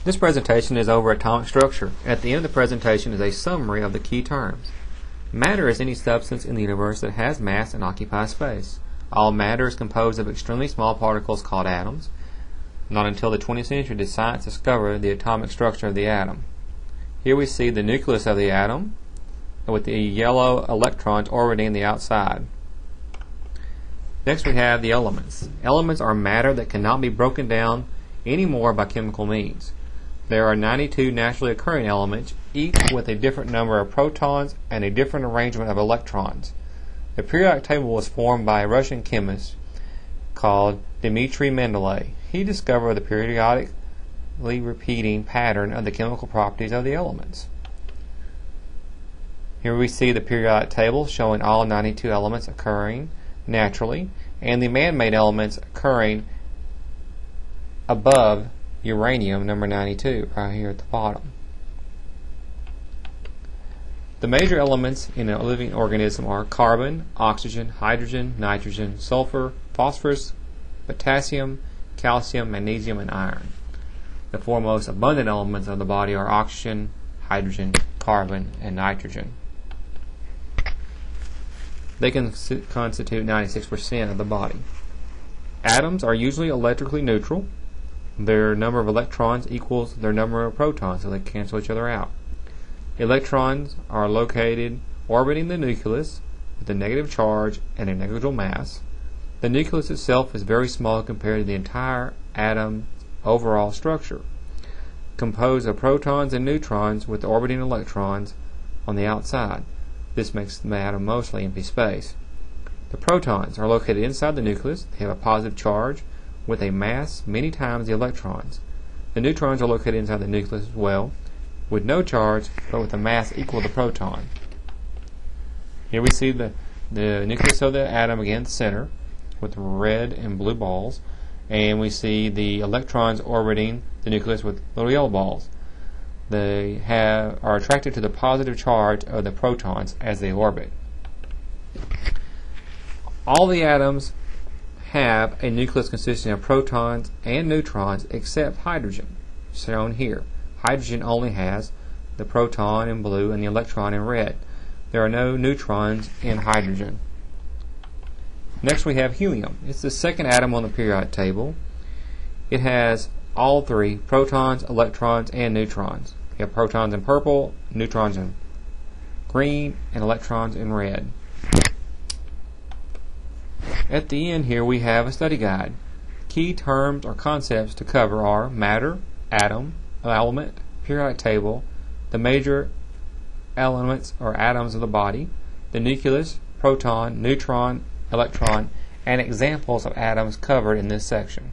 This presentation is over atomic structure. At the end of the presentation is a summary of the key terms. Matter is any substance in the universe that has mass and occupies space. All matter is composed of extremely small particles called atoms. Not until the 20th century did science discover the atomic structure of the atom. Here we see the nucleus of the atom with the yellow electrons orbiting the outside. Next we have the elements. Elements are matter that cannot be broken down anymore by chemical means. There are 92 naturally occurring elements, each with a different number of protons and a different arrangement of electrons. The periodic table was formed by a Russian chemist called Dmitry Mendeleev. He discovered the periodically repeating pattern of the chemical properties of the elements. Here we see the periodic table showing all 92 elements occurring naturally and the man-made elements occurring above uranium number 92 right here at the bottom. The major elements in a living organism are carbon, oxygen, hydrogen, nitrogen, sulfur, phosphorus, potassium, calcium, magnesium, and iron. The four most abundant elements of the body are oxygen, hydrogen, carbon, and nitrogen. They can constitute 96% of the body. Atoms are usually electrically neutral. Their number of electrons equals their number of protons, so they cancel each other out. Electrons are located orbiting the nucleus with a negative charge and a negligible mass. The nucleus itself is very small compared to the entire atom's overall structure, composed of protons and neutrons with orbiting electrons on the outside. This makes the atom mostly empty space. The protons are located inside the nucleus. They have a positive charge with a mass many times the electrons. The neutrons are located inside the nucleus as well, with no charge but with a mass equal to the proton. Here we see the nucleus of the atom again in the center with red and blue balls, and we see the electrons orbiting the nucleus with little yellow balls. They are attracted to the positive charge of the protons as they orbit. All the atoms have a nucleus consisting of protons and neutrons except hydrogen, shown here. Hydrogen only has the proton in blue and the electron in red. There are no neutrons in hydrogen. Next we have helium. It's the second atom on the periodic table. It has all three, protons, electrons, and neutrons. We have protons in purple, neutrons in green, and electrons in red. At the end here we have a study guide. Key terms or concepts to cover are matter, atom, element, periodic table, the major elements or atoms of the body, the nucleus, proton, neutron, electron, and examples of atoms covered in this section.